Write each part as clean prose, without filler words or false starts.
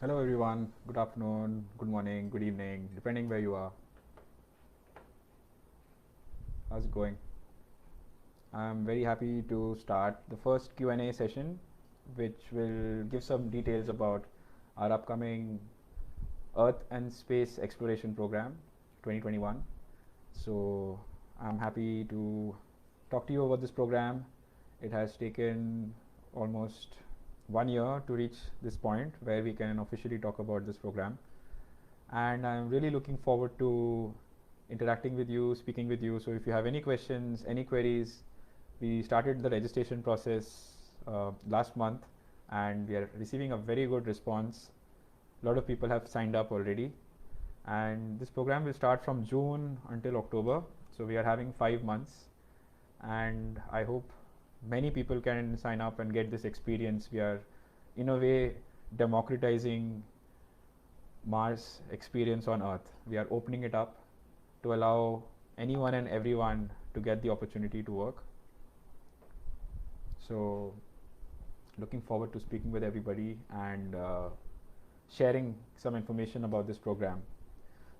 Hello everyone, good afternoon, good morning, good evening, depending where you are. How's it going? I'm very happy to start the first Q&A session, which will give some details about our upcoming Earth and Space Exploration Program 2021. So I'm happy to talk to you about this program. It has taken almost 1 year to reach this point where we can officially talk about this program. And I'm really looking forward to interacting with you, speaking with you. So if you have any questions, any queries, we started the registration process last month and we are receiving a very good response. A lot of people have signed up already, and this program will start from June until October. So we are having 5 months, and I hope many people can sign up and get this experience. We are, in a way, democratizing Mars experience on Earth. We are opening it up to allow anyone and everyone to get the opportunity to work. So, looking forward to speaking with everybody and sharing some information about this program.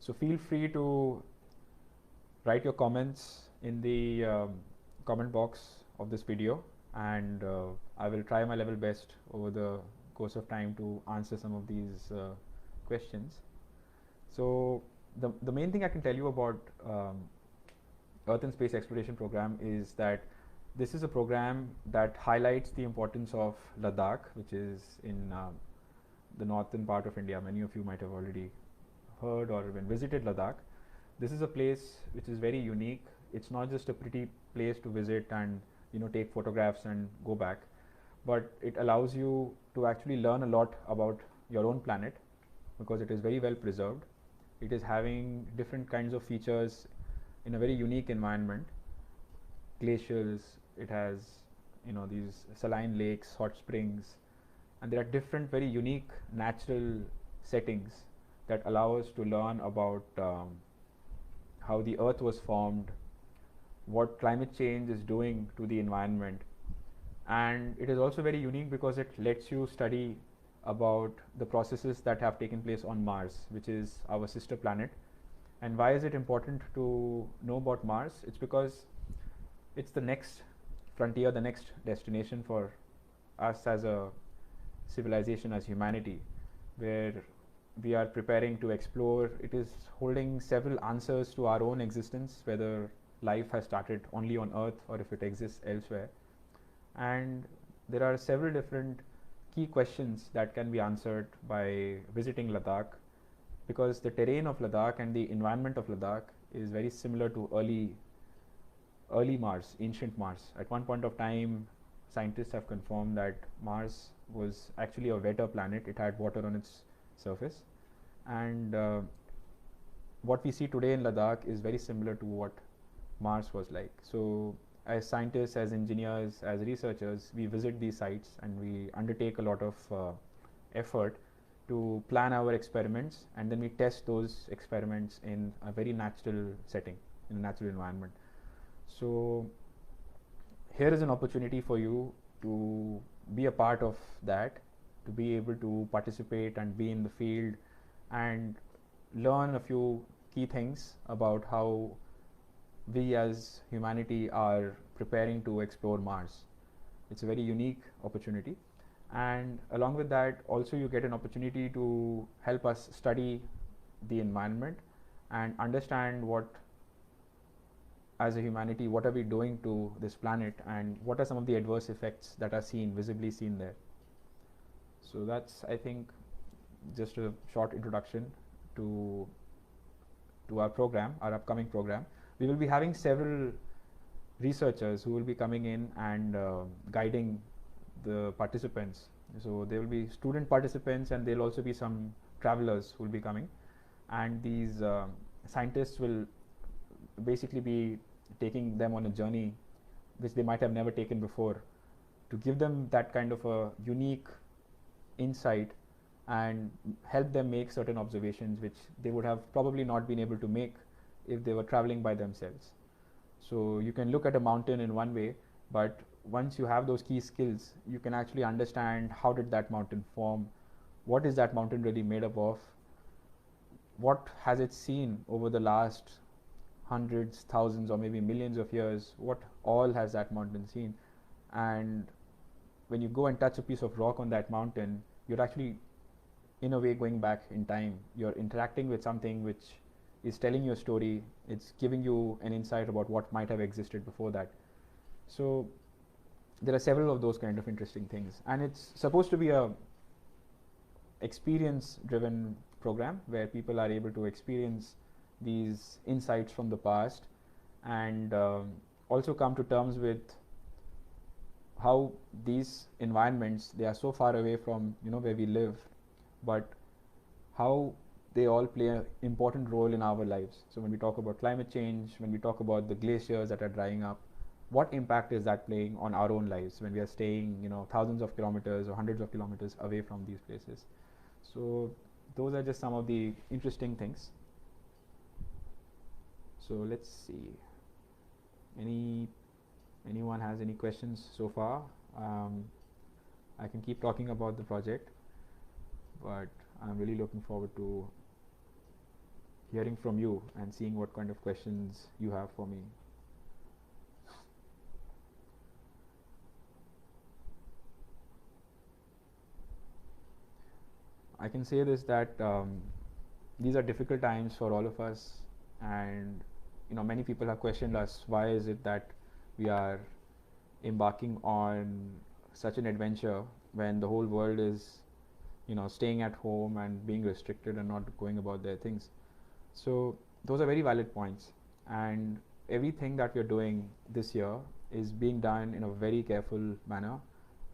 So, feel free to write your comments in the comment box of this video, and I will try my level best over the course of time to answer some of these questions. So the main thing I can tell you about Earth and Space Exploration Program is that this is a program that highlights the importance of Ladakh, which is in the northern part of India. Many of you might have already heard or even visited Ladakh. This is a place which is very unique. It's not just a pretty place to visit and take photographs and go back, but it allows you to actually learn a lot about your own planet because it is very well preserved. It is having different kinds of features in a very unique environment. Glaciers, it has these saline lakes, hot springs, and there are different very unique natural settings that allow us to learn about how the earth was formed, what climate change is doing to the environment. And it is also very unique because it lets you study about the processes that have taken place on Mars, which is our sister planet. And why is it important to know about Mars? It's because it's the next frontier, the next destination for us as a civilization, as humanity, where we are preparing to explore. It is holding several answers to our own existence, whether life has started only on Earth or if it exists elsewhere. And there are several different key questions that can be answered by visiting Ladakh, because the terrain of Ladakh and the environment of Ladakh is very similar to early Mars, ancient Mars. At one point of time, scientists have confirmed that Mars was actually a wetter planet. It had water on its surface, and what we see today in Ladakh is very similar to what Mars was like. So as scientists, as engineers, as researchers, we visit these sites and we undertake a lot of effort to plan our experiments, and then we test those experiments in a very natural setting, in a natural environment. So here is an opportunity for you to be a part of that, to be able to participate and be in the field and learn a few key things about how we as humanity are preparing to explore Mars. It's a very unique opportunity, and along with that also you get an opportunity to help us study the environment and understand what, as a humanity, what are we doing to this planet and what are some of the adverse effects that are visibly seen there. So that's, I think, just a short introduction to our program, our upcoming program. We will be having several researchers who will be coming in and guiding the participants. So there will be student participants and there will also be some travelers who will be coming, and these scientists will basically be taking them on a journey which they might have never taken before, to give them that kind of a unique insight and help them make certain observations which they would have probably not been able to make if they were traveling by themselves. So you can look at a mountain in one way, but once you have those key skills, you can actually understand how did that mountain form, what is that mountain really made up of? What has it seen over the last hundreds, thousands, or maybe millions of years? What all has that mountain seen? And when you go and touch a piece of rock on that mountain, you're actually, in a way, going back in time. You're interacting with something which is telling you a story. It's giving you an insight about what might have existed before that. So there are several of those kind of interesting things, and it's supposed to be a experience driven program where people are able to experience these insights from the past and also come to terms with how these environments, they are so far away from where we live, but how they all play an important role in our lives. So when we talk about climate change, when we talk about the glaciers that are drying up, what impact is that playing on our own lives when we are staying thousands of kilometers or hundreds of kilometers away from these places? So those are just some of the interesting things. So let's see, anyone has any questions so far? I can keep talking about the project, but I'm really looking forward to hearing from you and seeing what kind of questions you have for me. I can say this, that these are difficult times for all of us, and many people have questioned us, why is it that we are embarking on such an adventure when the whole world is staying at home and being restricted and not going about their things. So those are very valid points, and everything that we are doing this year is being done in a very careful manner.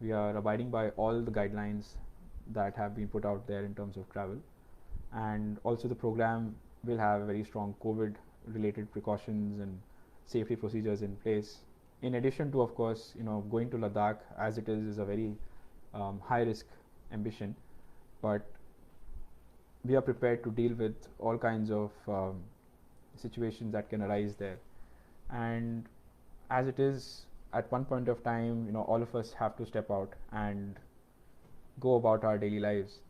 We are abiding by all the guidelines that have been put out there in terms of travel, and also the program will have very strong COVID related precautions and safety procedures in place, in addition to, of course, going to Ladakh as it is a very high risk ambition, but we are prepared to deal with all kinds of situations that can arise there. And as it is, at one point of time, all of us have to step out and go about our daily lives.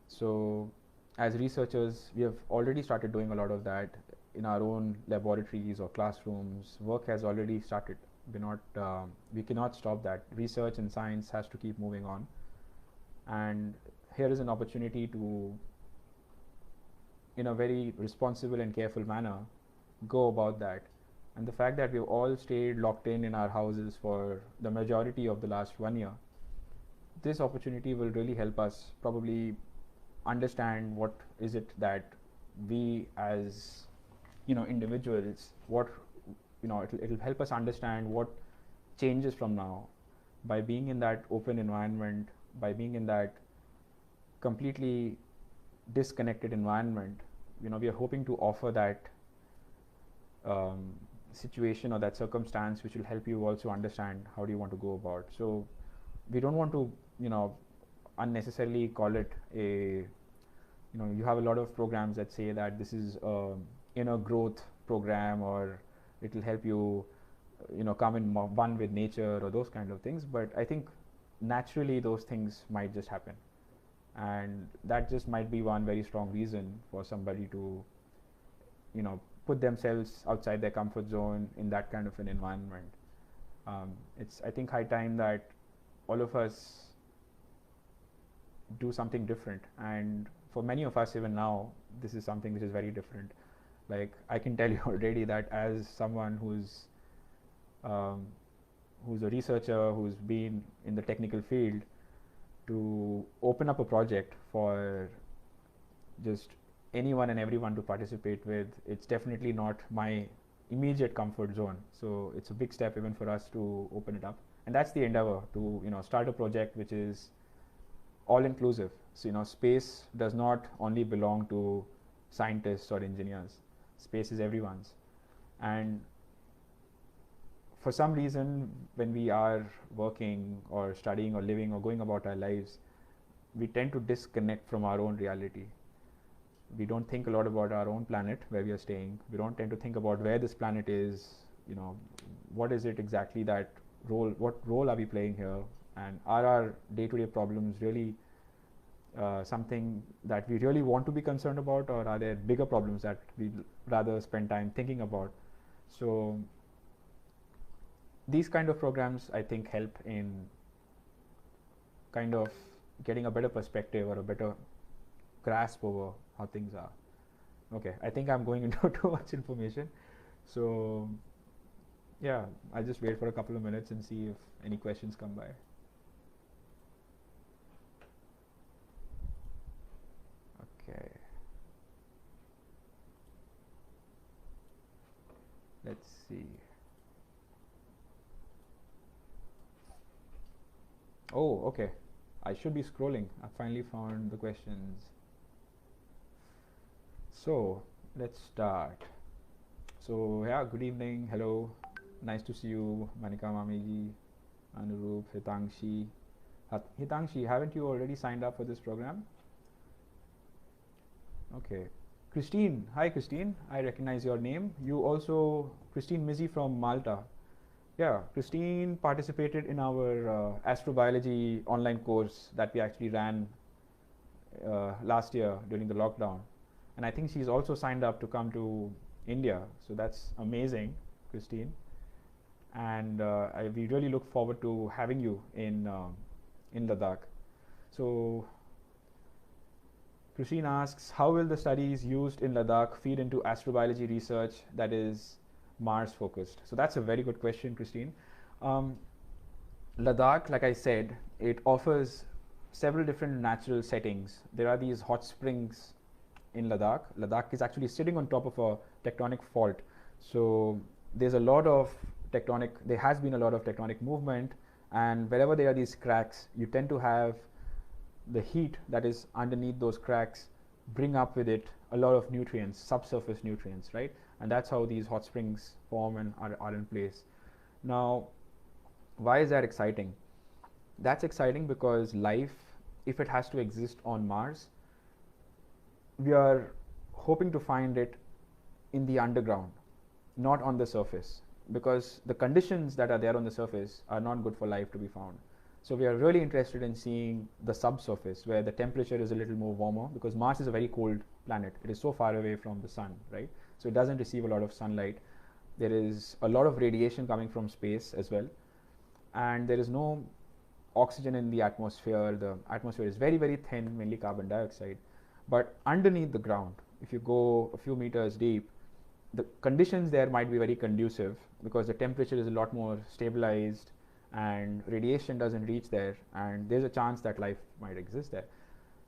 So as researchers, we have already started doing a lot of that in our own laboratories or classrooms. Work has already started. We cannot stop that. Research and science has to keep moving on, and here is an opportunity to, in a very responsible and careful manner, go about that. And the fact that we've all stayed locked in our houses for the majority of the last 1 year, this opportunity will really help us probably understand what is it that we as individuals, what it'll help us understand what changes from now by being in that open environment, by being in that completely disconnected environment. We are hoping to offer that situation or that circumstance which will help you also understand how do you want to go about. So we don't want to unnecessarily call it a you have a lot of programs that say that this is a inner growth program, or it will help you come in one with nature, or those kind of things. But I think naturally those things might just happen, and that just might be one very strong reason for somebody to put themselves outside their comfort zone in that kind of an environment. It's, I think, high time that all of us do something different, and for many of us even now, this is something which is very different. Like, I can tell you already that as someone who's a researcher, who's been in the technical field, to open up a project for just anyone and everyone to participate with, it's definitely not my immediate comfort zone. So it's a big step even for us to open it up, and that's the endeavor, to start a project which is all inclusive. So space does not only belong to scientists or engineers. Space is everyone's, and for some reason, when we are working or studying or living or going about our lives, we tend to disconnect from our own reality. We don't think a lot about our own planet where we are staying. We don't tend to think about where this planet is, what is it exactly, what role are we playing here, and are our day-to-day problems really something that we really want to be concerned about, or are there bigger problems that we'd rather spend time thinking about? So these kind of programs, I think, help in kind of getting a better perspective or a better grasp over how things are. Okay, I think I'm going into too much information. So yeah, I'll just wait for a couple of minutes and see if any questions come by. Okay. Let's see. Oh, okay. I should be scrolling. I finally found the questions. So let's start. So yeah, good evening. Hello. Nice to see you, Manika Mamiji, Anurup, Hitangshi. Hitangshi, haven't you already signed up for this program? Okay. Christine. Hi, Christine. I recognize your name. You also, Christine Mizzi from Malta. Yeah, Christine participated in our astrobiology online course that we actually ran last year during the lockdown. And I think she's also signed up to come to India. So that's amazing, Christine. And we really look forward to having you in Ladakh. So Christine asks, how will the studies used in Ladakh feed into astrobiology research that is Mars focused? So that's a very good question, Christine. Ladakh, like I said, it offers several different natural settings. There are these hot springs in Ladakh. Ladakh is actually sitting on top of a tectonic fault. So there's a lot of there has been a lot of tectonic movement, and wherever there are these cracks, you tend to have the heat that is underneath those cracks bring up with it a lot of nutrients, subsurface nutrients, right? And that's how these hot springs form and are in place. Now, why is that exciting? That's exciting because life, if it has to exist on Mars, we are hoping to find it in the underground, not on the surface, because the conditions that are there on the surface are not good for life to be found. So we are really interested in seeing the subsurface where the temperature is a little more warmer, because Mars is a very cold planet. It is so far away from the sun, right? So it doesn't receive a lot of sunlight. There is a lot of radiation coming from space as well, and there is no oxygen in the atmosphere. The atmosphere is very, very thin, mainly carbon dioxide. But underneath the ground, if you go a few meters deep, the conditions there might be very conducive because the temperature is a lot more stabilized and radiation doesn't reach there, and there's a chance that life might exist there.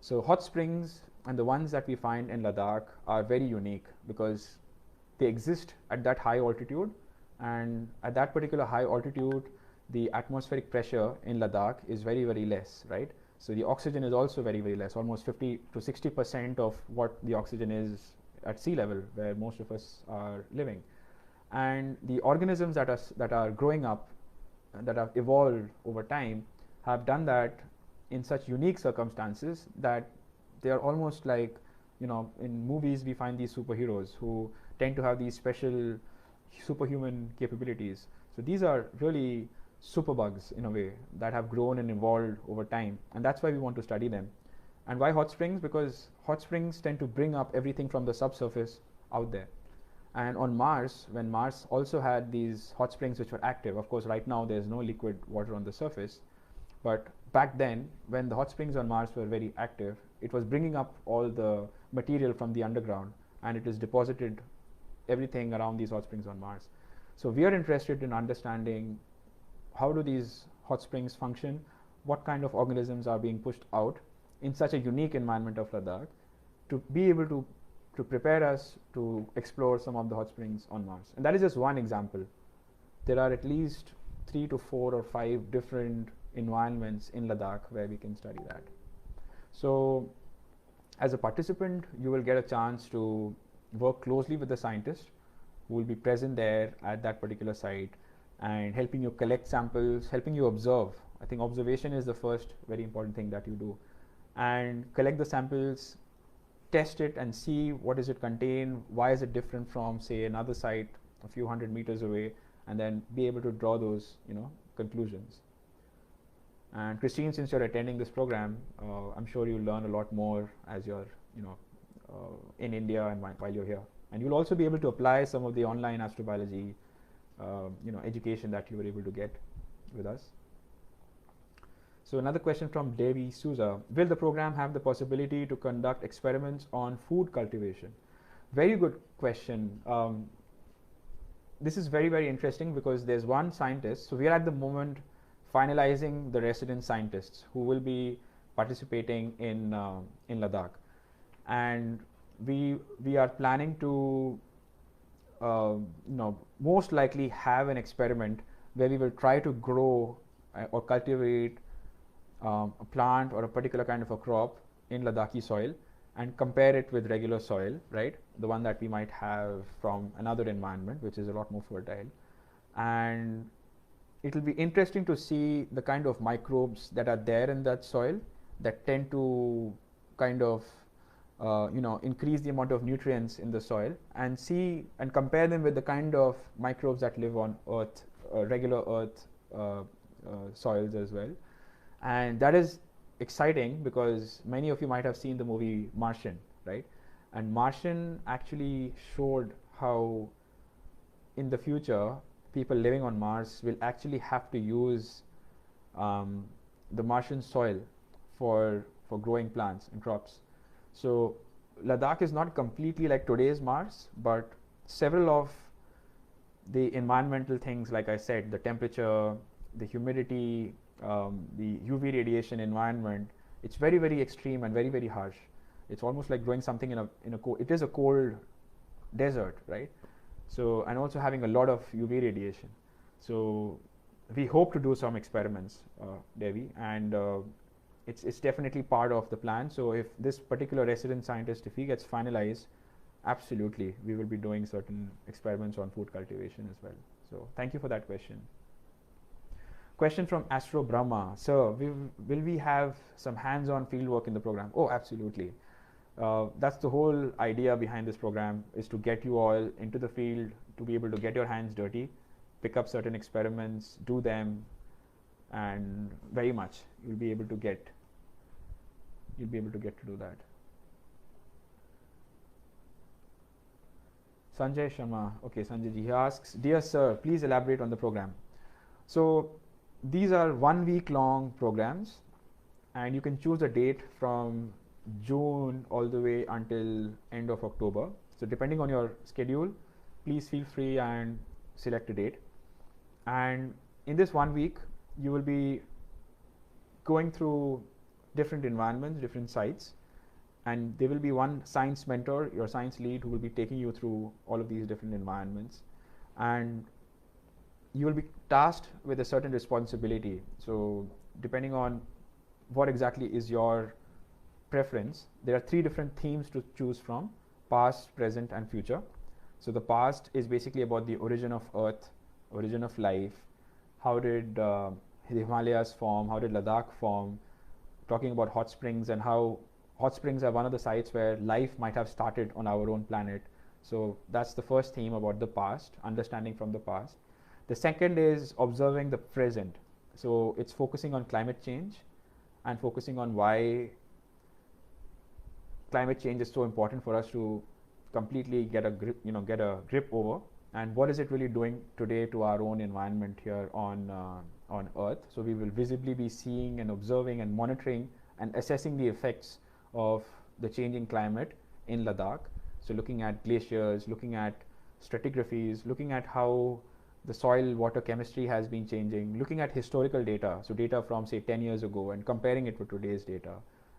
So hot springs and the ones that we find in Ladakh are very unique because they exist at that high altitude, and at that particular high altitude the atmospheric pressure in Ladakh is very, very less, right? So the oxygen is also very, very less, almost 50 to 60% of what the oxygen is at sea level, where most of us are living. And the organisms that are growing up, that have evolved over time, have done that in such unique circumstances that they are almost like, you know, in movies we find these superheroes who tend to have these special superhuman capabilities. So these are really superbugs in a way that have grown and evolved over time, and that's why we want to study them. And why hot springs? Because hot springs tend to bring up everything from the subsurface out there. And on Mars, when Mars also had these hot springs which were active, of course right now there's no liquid water on the surface, but back then when the hot springs on Mars were very active, it was bringing up all the material from the underground, and it is deposited everything around these hot springs on Mars. So we are interested in understanding how do these hot springs function, what kind of organisms are being pushed out in such a unique environment of Ladakh, to be able to prepare us to explore some of the hot springs on Mars. And that is just one example. There are at least 3 to 4 or 5 different environments in Ladakh where we can study that. So as a participant, you will get a chance to work closely with the scientist who will be present there at that particular site and helping you collect samples, helping you observe. I think observation is the first very important thing that you do. And collect the samples, test it and see what does it contain, why is it different from, say, another site a few hundred meters away, and then be able to draw those, you know, conclusions. And Christine, since you're attending this program, I'm sure you'll learn a lot more as you're, in India and while you're here. And you'll also be able to apply some of the online astrobiology, education that you were able to get with us. So another question from Devi Souza: will the program have the possibility to conduct experiments on food cultivation? Very good question. This is very, very interesting because there's one scientist. So we are at the moment finalizing the resident scientists who will be participating in Ladakh, and we are planning to most likely have an experiment where we will try to grow or cultivate a plant or a particular kind of a crop in Ladakhi soil and compare it with regular soil, right? The one that we might have from another environment, which is a lot more fertile. And it will be interesting to see the kind of microbes that are there in that soil that tend to kind of increase the amount of nutrients in the soil, and see and compare them with the kind of microbes that live on earth, regular earth soils as well. And that is exciting because many of you might have seen the movie Martian, right? And Martian actually showed how in the future people living on Mars will actually have to use the Martian soil for growing plants and crops. So Ladakh is not completely like today's Mars, but several of the environmental things, like I said, the temperature, the humidity, the UV radiation environment, it's very, very extreme and very, very harsh. It's almost like growing something in a cold, it is a cold desert, right? So, and also having a lot of UV radiation. So we hope to do some experiments, Devi, and it's definitely part of the plan. So if this particular resident scientist, if he gets finalized, absolutely, we will be doing certain experiments on food cultivation as well. So thank you for that question. Question from Astro Brahma: sir, will we have some hands-on fieldwork in the program? Oh, absolutely. That's the whole idea behind this program, is to get you all into the field, to be able to get your hands dirty, pick up certain experiments, do them, and very much you'll be able to get to do that. Sanjay Sharma, okay, Sanjay ji, he asks: dear sir, please elaborate on the program. So these are 1 week long programs, and you can choose a date from June all the way until end of October. So depending on your schedule, please feel free and select a date. And in this 1 week, you will be going through different environments, different sites, and there will be one science mentor, your science lead, who will be taking you through all of these different environments, and you will be tasked with a certain responsibility. So depending on what exactly is your preference, there are 3 different themes to choose from: past, present, and future. So the past is basically about the origin of Earth, origin of life. How did the Himalayas form? How did Ladakh form? Talking about hot springs, and how hot springs are one of the sites where life might have started on our own planet. So that's the first theme, about the past, understanding from the past. The second is observing the present. So it's focusing on climate change and focusing on why climate change is so important for us to completely get a grip over, and what is it really doing today to our own environment here on Earth. So we will visibly be seeing and observing and monitoring and assessing the effects of the changing climate in Ladakh. So looking at glaciers, looking at stratigraphies, looking at how the soil water chemistry has been changing, looking at historical data, so data from say 10 years ago, and comparing it with today's data,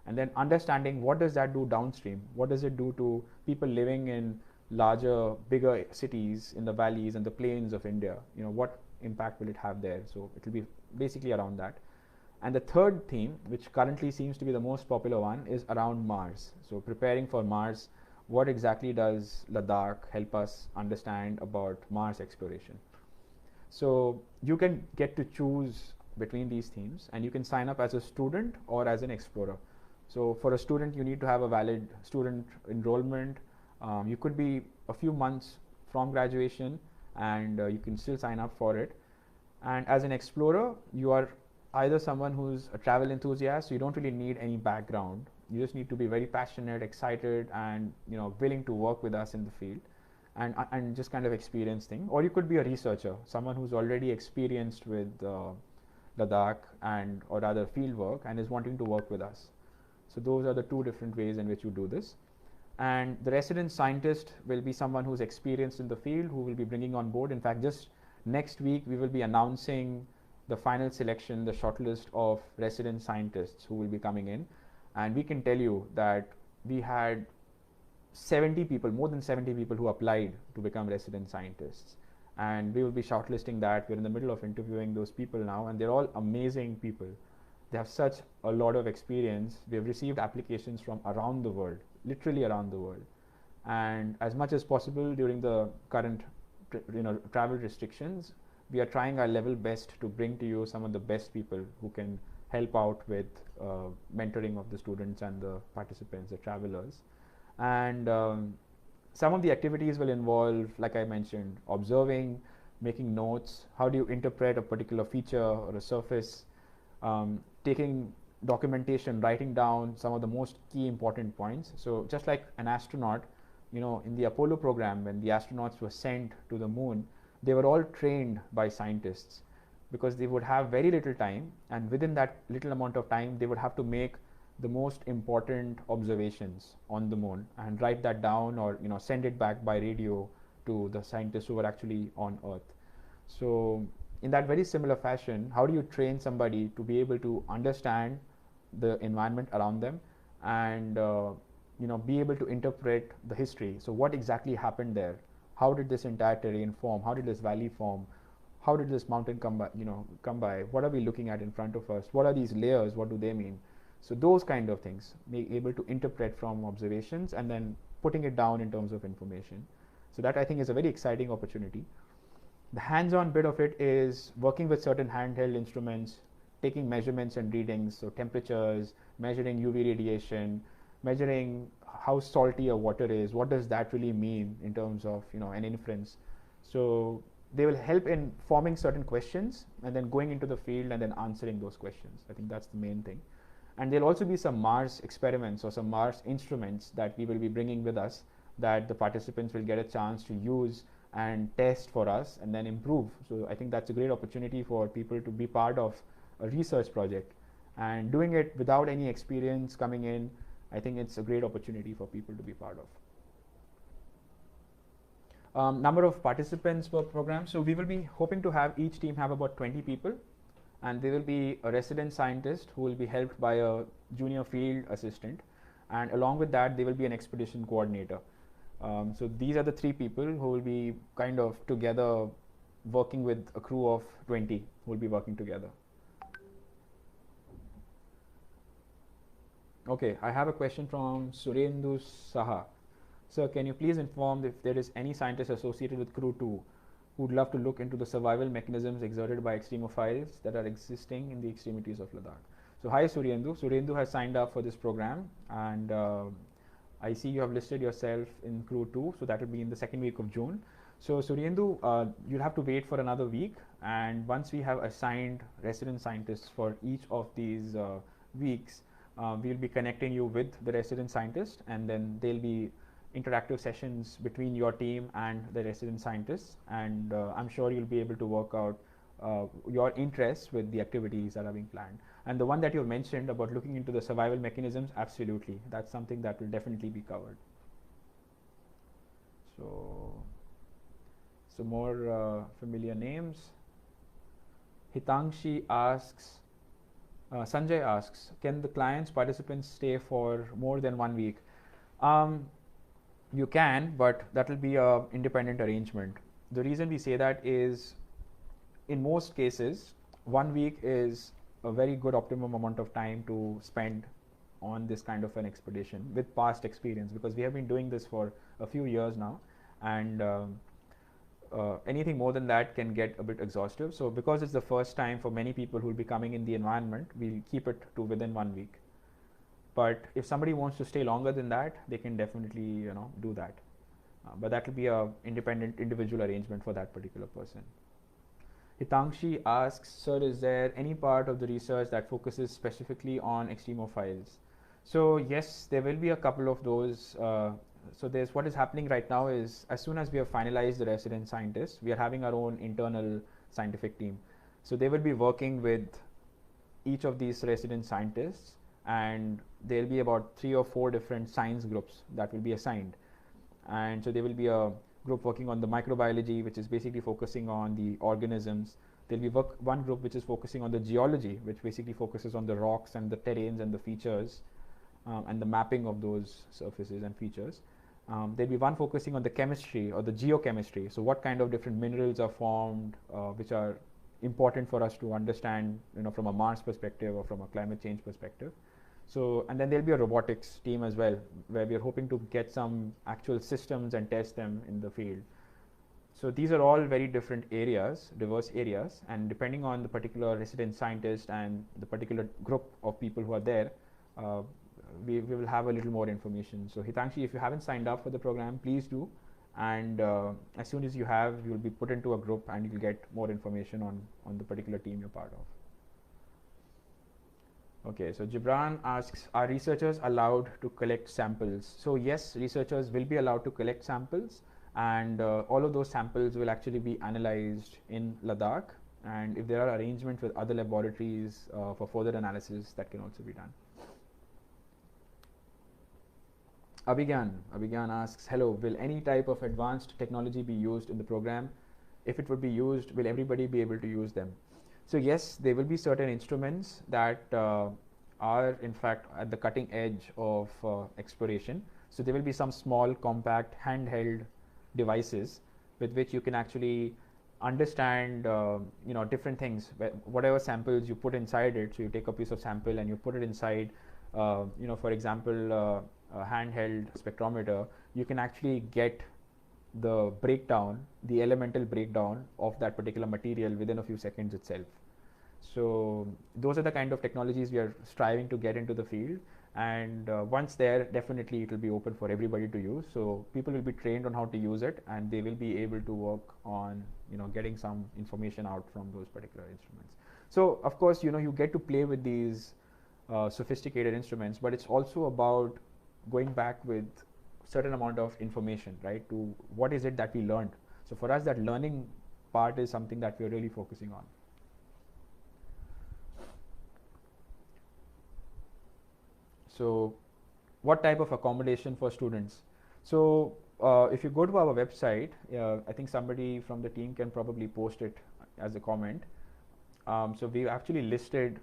and then understanding what does that do downstream, what does it do to people living in larger, bigger cities in the valleys and the plains of India, what impact will it have there. So it will be basically around that. And the third theme, which currently seems to be the most popular one, is around Mars. So preparing for Mars, what exactly does Ladakh help us understand about Mars exploration? So you can get to choose between these themes, and you can sign up as a student or as an explorer. So for a student, you need to have a valid student enrollment. You could be a few months from graduation, and you can still sign up for it. And as an explorer, you are either someone who's a travel enthusiast, so you don't really need any background. You just need to be very passionate, excited, and willing to work with us in the field, and just kind of experience things. Or you could be a researcher, someone who's already experienced with Ladakh or rather field work and is wanting to work with us. So those are the two different ways in which you do this. And the resident scientist will be someone who's experienced in the field, who will be bringing on board. In fact, just next week we will be announcing the final selection, the shortlist of resident scientists who will be coming in. And we can tell you that we had 70 people, more than 70 people who applied to become resident scientists. And we will be shortlisting that. We're in the middle of interviewing those people now, and they're all amazing people. They have such a lot of experience. We have received applications from around the world, literally around the world. And as much as possible during the current travel restrictions, we are trying our level best to bring to you some of the best people who can help out with mentoring of the students and the participants, the travelers. And some of the activities will involve, like I mentioned, observing, making notes. How do you interpret a particular feature or a surface? Taking documentation, writing down some of the most key important points. So just like an astronaut, in the Apollo program, when the astronauts were sent to the moon, they were all trained by scientists, because they would have very little time, and within that little amount of time they would have to make the most important observations on the moon and write that down, or send it back by radio to the scientists who were actually on Earth. So in that very similar fashion, how do you train somebody to be able to understand the environment around them and be able to interpret the history? So what exactly happened there? How did this entire terrain form? How did this valley form? How did this mountain come by? What are we looking at in front of us? What are these layers? What do they mean? So those kind of things, be able to interpret from observations and then putting it down in terms of information. So that, I think, is a very exciting opportunity. The hands-on bit of it is working with certain handheld instruments, taking measurements and readings, so temperatures, measuring UV radiation, measuring how salty a water is, what does that really mean in terms of an inference. So they will help in forming certain questions and then going into the field and then answering those questions. I think that's the main thing. And there'll also be some Mars experiments or some Mars instruments that we will be bringing with us, that the participants will get a chance to use and test for us and then improve. So I think that's a great opportunity for people to be part of a research project, and doing it without any experience coming in. I think it's a great opportunity for people to be part of. Number of participants per program. So we will be hoping to have each team have about 20 people, and there will be a resident scientist who will be helped by a junior field assistant, and along with that there will be an expedition coordinator. So these are the three people who will be kind of together working with a crew of 20 who will be working together. Okay, I have a question from Surendu Saha. Sir, can you please inform if there is any scientist associated with crew 2 who would love to look into the survival mechanisms exerted by extremophiles that are existing in the extremities of Ladakh? So hi Surendu. Surendu has signed up for this program, and I see you have listed yourself in crew 2, so that will be in the second week of June. So Surendu, you'll have to wait for another week, and once we have assigned resident scientists for each of these weeks, we'll be connecting you with the resident scientist, and then there'll be interactive sessions between your team and the resident scientists, and I'm sure you'll be able to work out your interests with the activities that are being planned. And the one that you mentioned about looking into the survival mechanisms, absolutely, that's something that will definitely be covered. So some more familiar names. Hitangshi asks, Sanjay asks, can the clients participants stay for more than 1 week? You can, but that will be an independent arrangement. The reason we say that is, in most cases, 1 week is a very good optimum amount of time to spend on this kind of an expedition with past experience, because we have been doing this for a few years now, and anything more than that can get a bit exhaustive. So because it's the first time for many people who will be coming in the environment, we'll keep it to within 1 week. But if somebody wants to stay longer than that, they can definitely do that. But that will be a independent individual arrangement for that particular person. Hitangshi asks, sir, is there any part of the research that focuses specifically on extremophiles? So yes, there will be a couple of those. So there's what is happening right now is, as soon as we have finalized the resident scientists, we are having our own internal scientific team. So they will be working with each of these resident scientists, and there will be about 3 or 4 different science groups that will be assigned. And so there will be a group working on the microbiology, which is basically focusing on the organisms. There will be one group which is focusing on the geology, which basically focuses on the rocks and the terrains and the features and the mapping of those surfaces and features. There'll be one focusing on the chemistry or the geochemistry. So what kind of different minerals are formed, which are important for us to understand, from a Mars perspective or from a climate change perspective. So, and then there'll be a robotics team as well, where we are hoping to get some actual systems and test them in the field. So these are all very different areas, diverse areas, and depending on the particular resident scientist and the particular group of people who are there, we will have a little more information. So Hitangshi, if you haven't signed up for the program, please do. And as soon as you have, you'll be put into a group and you'll get more information on the particular team you're part of. Okay, so Gibran asks, are researchers allowed to collect samples? So yes, researchers will be allowed to collect samples, and all of those samples will actually be analyzed in Ladakh. And if there are arrangements with other laboratories for further analysis, that can also be done. Abhigyan asks, hello, will any type of advanced technology be used in the program? If it would be used, will everybody be able to use them? So yes, there will be certain instruments that are in fact at the cutting edge of exploration. So there will be some small, compact, handheld devices with which you can actually understand different things. Whatever samples you put inside it, so you take a piece of sample and you put it inside, for example, a handheld spectrometer, you can actually get the breakdown, the elemental breakdown of that particular material within a few seconds itself. So those are the kind of technologies we are striving to get into the field, and once there, definitely it will be open for everybody to use. So people will be trained on how to use it, and they will be able to work on getting some information out from those particular instruments. So of course, you get to play with these sophisticated instruments, but it's also about going back with certain amount of information, right, to what is it that we learned. So for us, that learning part is something that we're really focusing on. So what type of accommodation for students? So if you go to our website, I think somebody from the team can probably post it as a comment. So we've actually listed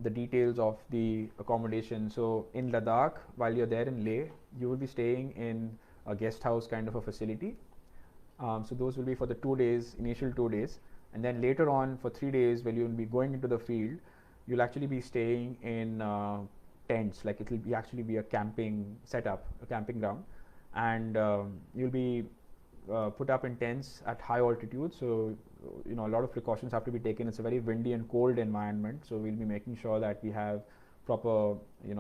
the details of the accommodation. So in Ladakh, while you're there in Leh, you will be staying in a guest house kind of a facility. So those will be for the 2 days, initial 2 days. And then later on for 3 days, when you'll be going into the field, you'll actually be staying in tents, like it will be actually be a camping setup, a camping ground. And you'll be put up in tents at high altitude. So a lot of precautions have to be taken. It's a very windy and cold environment, so we'll be making sure that we have proper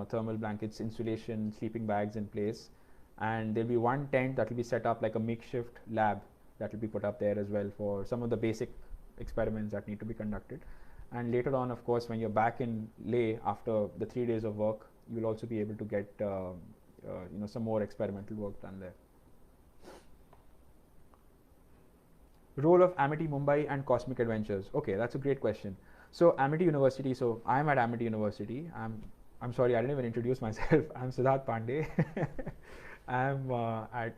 thermal blankets, insulation, sleeping bags in place. And there'll be one tent that will be set up like a makeshift lab that will be put up there as well for some of the basic experiments that need to be conducted. And later on, of course, when you're back in Leh after the 3 days of work, you'll also be able to get some more experimental work done there. Role of Amity Mumbai and Cosmic Adventures. Okay, that's a great question. So Amity University, so I'm at Amity University. I'm sorry, I didn't even introduce myself. I'm Siddharth Pandey. I'm at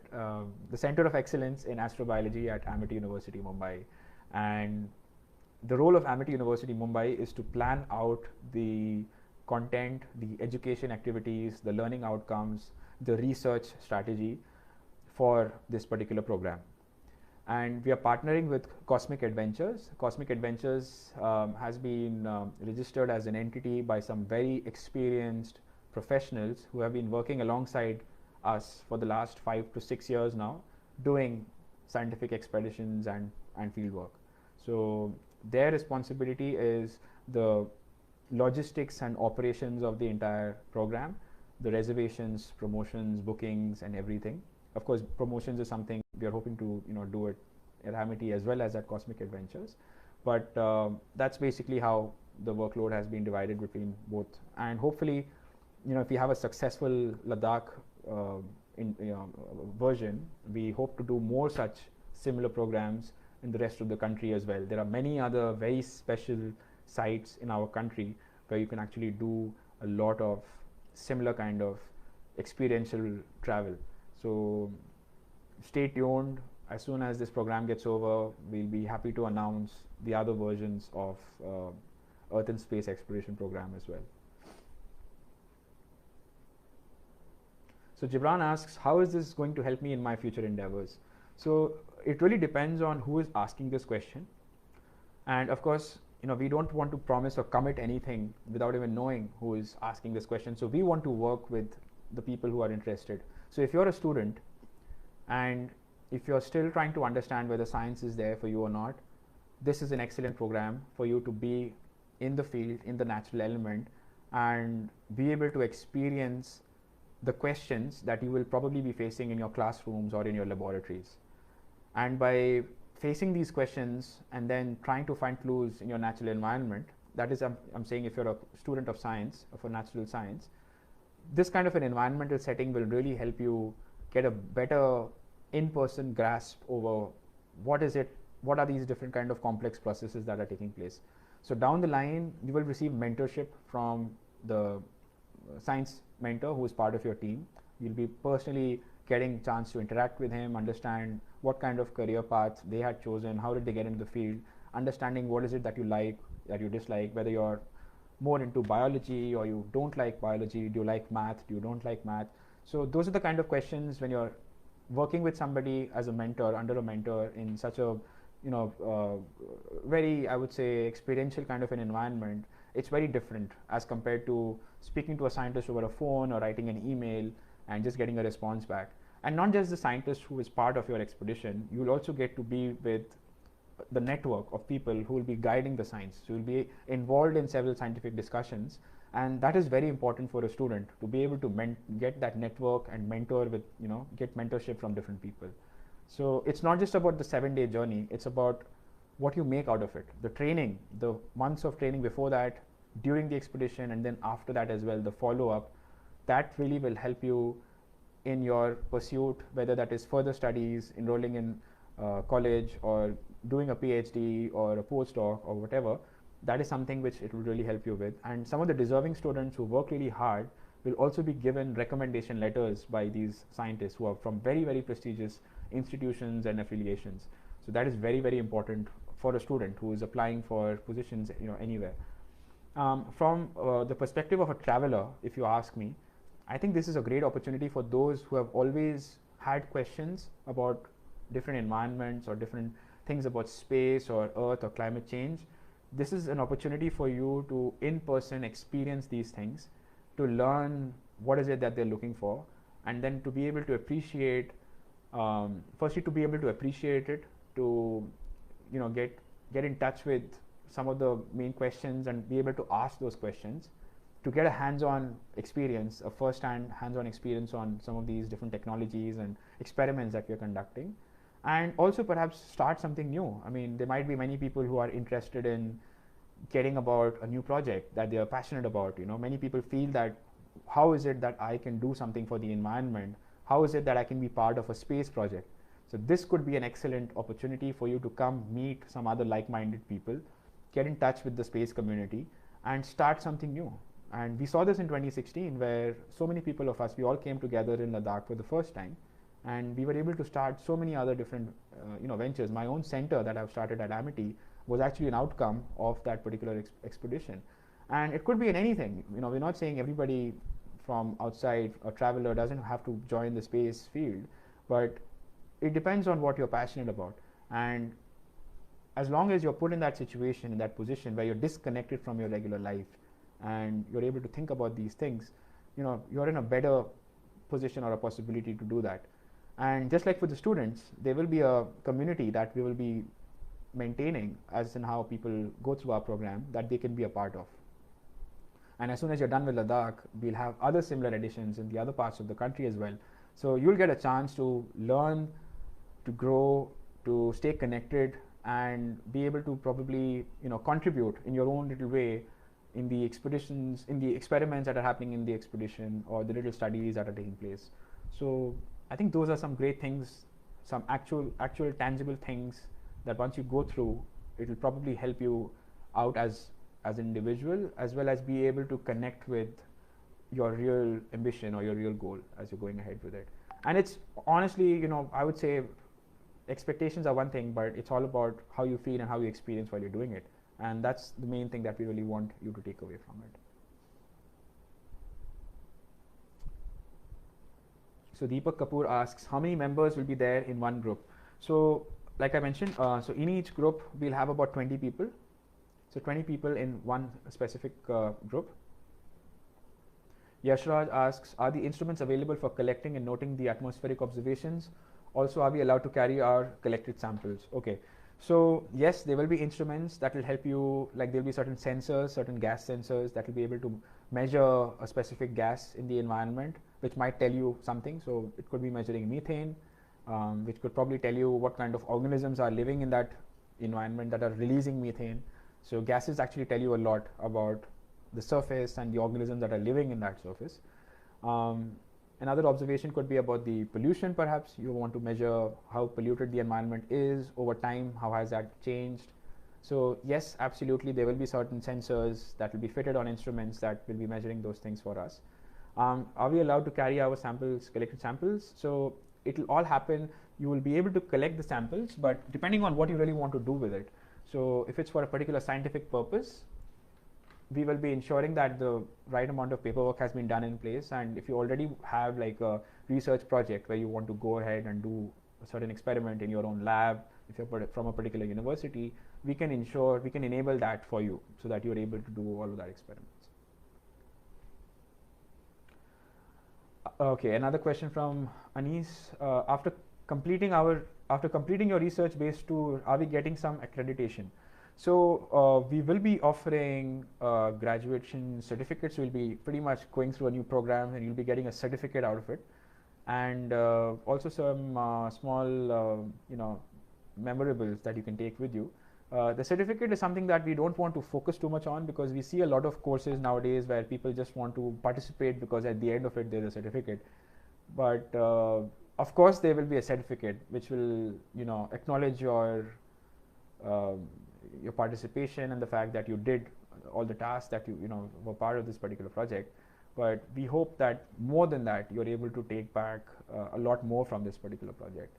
the Center of Excellence in Astrobiology at Amity University Mumbai. And the role of Amity University Mumbai is to plan out the content, the education activities, the learning outcomes, the research strategy for this particular program. And we are partnering with Cosmic Adventures. Cosmic Adventures has been registered as an entity by some very experienced professionals who have been working alongside us for the last 5 to 6 years now, doing scientific expeditions and field work. So their responsibility is the logistics and operations of the entire program, the reservations, promotions, bookings, and everything. Of course, promotions is something we are hoping to do it at Amity as well as at Cosmic Adventures. but that's basically how the workload has been divided between both. And hopefully, if we have a successful Ladakh version, we hope to do more such similar programs in the rest of the country as well. There are many other very special sites in our country where you can actually do a lot of similar kind of experiential travel. So stay tuned. As soon as this program gets over, we'll be happy to announce the other versions of Earth and Space Exploration Program as well. So Gibran asks, how is this going to help me in my future endeavors? So it really depends on who is asking this question. And of course, we don't want to promise or commit anything without even knowing who is asking this question. So we want to work with the people who are interested. So if you're a student and if you're still trying to understand whether science is there for you or not, this is an excellent program for you to be in the field, in the natural element, and be able to experience the questions that you will probably be facing in your classrooms or in your laboratories. And by facing these questions and then trying to find clues in your natural environment, that is, I'm saying if you're a student of science, of a natural science, this kind of an environmental setting will really help you get a better in-person grasp over what are these different kind of complex processes that are taking place. So down the line, you will receive mentorship from the science mentor who is part of your team. You'll be personally getting a chance to interact with him, understand what kind of career path they had chosen, how did they get into the field, understanding what is it that you like, that you dislike, whether you're more into biology or you don't like biology, do you like math, do you don't like math. So those are the kind of questions when you're working with somebody as a mentor, under a mentor in such a very, I would say, experiential kind of an environment. It's very different as compared to speaking to a scientist over a phone or writing an email and just getting a response back. And not just the scientist who is part of your expedition, you will also get to be with the network of people who will be guiding the science. So you'll be involved in several scientific discussions, and that is very important for a student to be able to get that network and mentor with, get mentorship from different people. So it's not just about the 7-day journey, it's about what you make out of it. The training, the months of training before that, during the expedition, and then after that as well, the follow-up, that really will help you in your pursuit, whether that is further studies, enrolling in college, or doing a PhD or a postdoc or whatever. That is something which it will really help you with. And some of the deserving students who work really hard will also be given recommendation letters by these scientists who are from very, very prestigious institutions and affiliations. So that is very, very important for a student who is applying for positions anywhere. From the perspective of a traveler, if you ask me, I think this is a great opportunity for those who have always had questions about different environments or different things about space or earth or climate change. This is an opportunity for you to in person experience these things, to learn what is it that they're looking for, and then to be able to appreciate, firstly to be able to appreciate it, to get in touch with some of the main questions and be able to ask those questions, to get a hands-on experience, a first-hand hands-on experience on some of these different technologies and experiments that we're conducting, and also perhaps start something new. I mean, there might be many people who are interested in getting about a new project that they are passionate about. Many people feel that, how is it that I can do something for the environment? How is it that I can be part of a space project? So this could be an excellent opportunity for you to come meet some other like-minded people, get in touch with the space community, and start something new. And we saw this in 2016, where so many people of us, we all came together in Ladakh for the first time, and we were able to start so many other different ventures. My own center that I've started at Amity was actually an outcome of that particular expedition. And it could be in anything. We're not saying everybody from outside, a traveler, doesn't have to join the space field, but it depends on what you're passionate about. And as long as you're put in that situation, in that position where you're disconnected from your regular life and you're able to think about these things, you're in a better position or a possibility to do that. And just like for the students, there will be a community that we will be maintaining, as in how people go through our program, that they can be a part of. And as soon as you're done with Ladakh, we'll have other similar editions in the other parts of the country as well. So you'll get a chance to learn, to grow, to stay connected, and be able to probably contribute in your own little way in the expeditions, in the experiments that are happening in the expedition, or the little studies that are taking place. So I think those are some great things, some actual tangible things that once you go through, it will probably help you out as an individual, as well as be able to connect with your real ambition or your real goal as you're going ahead with it. And it's honestly, I would say expectations are one thing, but it's all about how you feel and how you experience while you're doing it. And that's the main thing that we really want you to take away from it. So Deepak Kapoor asks, how many members will be there in one group? So like I mentioned, so in each group we'll have about 20 people. So 20 people in one specific group. Yashraj asks, are the instruments available for collecting and noting the atmospheric observations? Also, are we allowed to carry our collected samples? Okay, so yes, there will be instruments that will help you, like there will be certain sensors, certain gas sensors that will be able to measure a specific gas in the environment, which might tell you something. So it could be measuring methane, which could probably tell you what kind of organisms are living in that environment that are releasing methane. So gases actually tell you a lot about the surface and the organisms that are living in that surface. Another observation could be about the pollution. Perhaps you want to measure how polluted the environment is over time, how has that changed. So yes, absolutely, there will be certain sensors that will be fitted on instruments that will be measuring those things for us. Are we allowed to carry our samples, collected samples? So it will all happen, you will be able to collect the samples, but depending on what you really want to do with it. So if it's for a particular scientific purpose, we will be ensuring that the right amount of paperwork has been done in place. And if you already have like a research project where you want to go ahead and do a certain experiment in your own lab, if you're from a particular university, we can enable that for you so that you're able to do all of that experiments. Okay, another question from Anis. After completing your research-based tour, are we getting some accreditation? So we will be offering graduation certificates. We'll be pretty much going through a new program, and you'll be getting a certificate out of it, and also some small, memorables that you can take with you. The certificate is something that we don't want to focus too much on, because we see a lot of courses nowadays where people just want to participate because at the end of it there's a certificate. But of course there will be a certificate which will acknowledge your participation and the fact that you did all the tasks that you were part of this particular project. But we hope that more than that, you're able to take back a lot more from this particular project.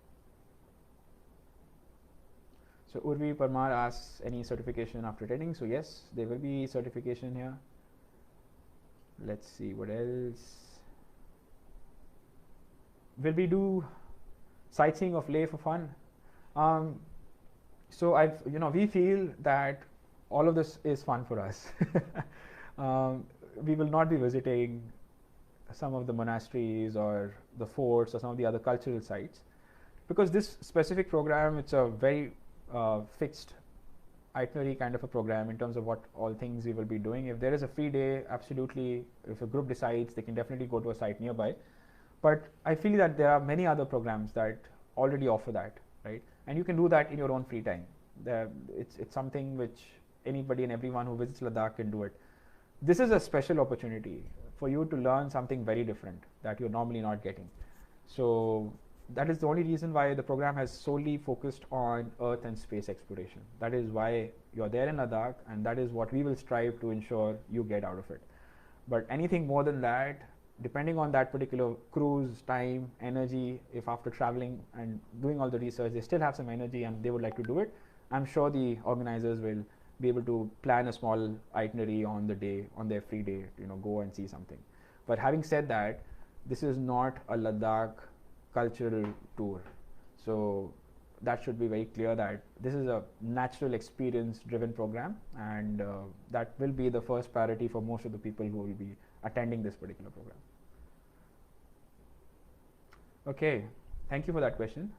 So Urvi Parmar asks, any certification after training? So yes, there will be certification here. Let's see what else. Will we do sightseeing of Leh for fun? So we feel that all of this is fun for us. We will not be visiting some of the monasteries or the forts or some of the other cultural sites, because this specific program, it's a very fixed itinerary kind of a program in terms of what all things we will be doing. If there is a free day, absolutely, if a group decides, they can definitely go to a site nearby. But I feel that there are many other programs that already offer that, right? And you can do that in your own free time. It's something which anybody and everyone who visits Ladakh can do it. This is a special opportunity for you to learn something very different that you're normally not getting. So that is the only reason why the program has solely focused on Earth and space exploration. That is why you're there in Ladakh, and that is what we will strive to ensure you get out of it. But anything more than that, depending on that particular cruise, time, energy, if after traveling and doing all the research, they still have some energy and they would like to do it, I'm sure the organizers will be able to plan a small itinerary on the day, on their free day, go and see something. But having said that, this is not a Ladakh cultural tour. So that should be very clear that this is a natural experience driven program, and that will be the first priority for most of the people who will be attending this particular program. Okay, thank you for that question.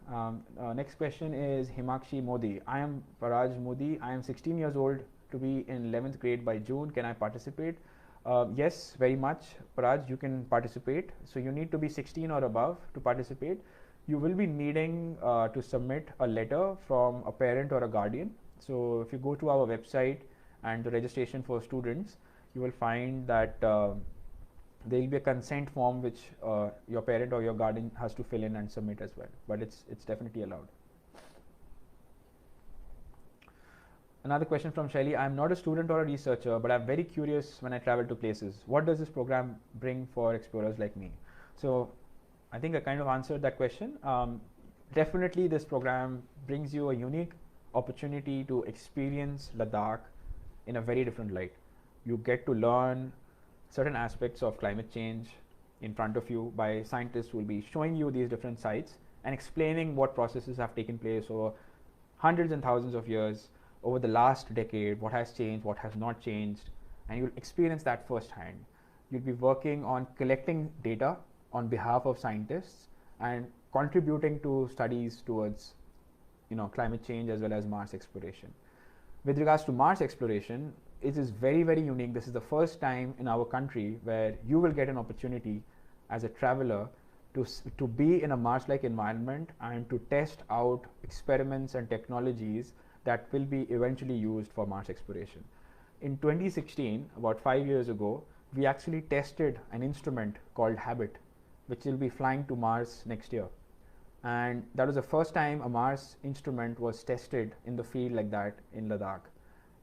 Next question is Himakshi Modi. I am Paraj Modi. I am 16 years old, to be in 11th grade by June. Can I participate? Yes, very much, Paraj, you can participate. So you need to be 16 or above to participate. you will be needing to submit a letter from a parent or a guardian. So if you go to our website and the registration for students, you will find that there will be a consent form which your parent or your guardian has to fill in and submit as well, but it's definitely allowed. Another question from Shelly: I'm not a student or a researcher, but I'm very curious when I travel to places. What does this program bring for explorers like me? So I think I kind of answered that question. Definitely this program brings you a unique opportunity to experience Ladakh in a very different light. You get to learn certain aspects of climate change in front of you by scientists who will be showing you these different sites and explaining what processes have taken place over hundreds and thousands of years, over the last decade, what has changed, what has not changed, and you'll experience that firsthand. You'll be working on collecting data on behalf of scientists and contributing to studies towards climate change as well as Mars exploration. With regards to Mars exploration, it is very, very unique. This is the first time in our country where you will get an opportunity as a traveler to be in a Mars-like environment and to test out experiments and technologies that will be eventually used for Mars exploration. In 2016, about 5 years ago, we actually tested an instrument called Habit, which will be flying to Mars next year. And that was the first time a Mars instrument was tested in the field like that in Ladakh,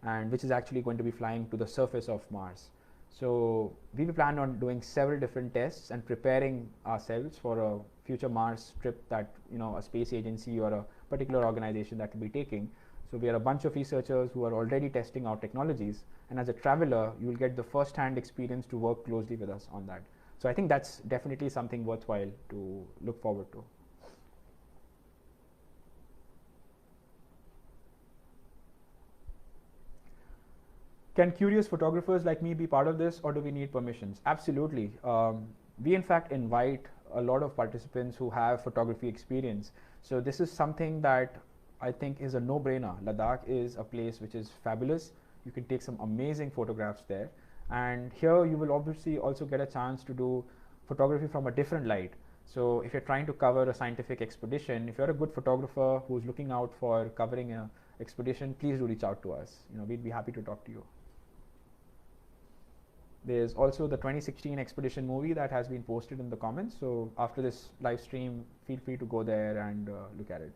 and which is actually going to be flying to the surface of Mars. So we plan on doing several different tests and preparing ourselves for a future Mars trip that a space agency or a particular organization that will be taking. So we are a bunch of researchers who are already testing out technologies, and as a traveler, you will get the first-hand experience to work closely with us on that. So I think that's definitely something worthwhile to look forward to. Can curious photographers like me be part of this, or do we need permissions? Absolutely. We in fact invite a lot of participants who have photography experience. So this is something that I think is a no-brainer. Ladakh is a place which is fabulous. You can take some amazing photographs there. And here you will obviously also get a chance to do photography from a different light. So if you're trying to cover a scientific expedition, if you're a good photographer who's looking out for covering an expedition, please do reach out to us. We'd be happy to talk to you. There's also the 2016 expedition movie that has been posted in the comments. So after this live stream, feel free to go there and look at it.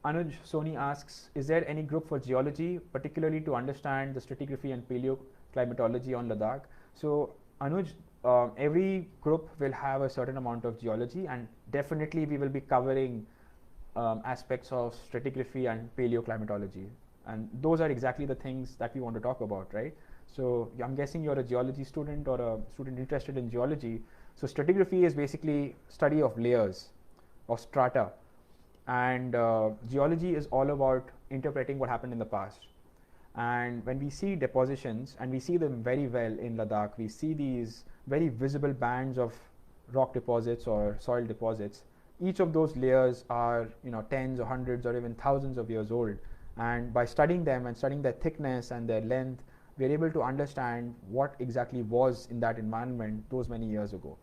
Anuj Soni asks, is there any group for geology, particularly to understand the stratigraphy and paleoclimatology on Ladakh? So Anuj, every group will have a certain amount of geology, and definitely we will be covering aspects of stratigraphy and paleoclimatology. And those are exactly the things that we want to talk about, right? So I'm guessing you're a geology student or a student interested in geology. So stratigraphy is basically study of layers or strata. And geology is all about interpreting what happened in the past. And when we see depositions, and we see them very well in Ladakh, we see these very visible bands of rock deposits or soil deposits. Each of those layers are tens or hundreds or even thousands of years old. And by studying them and studying their thickness and their length, we are able to understand what exactly was in that environment those many years ago.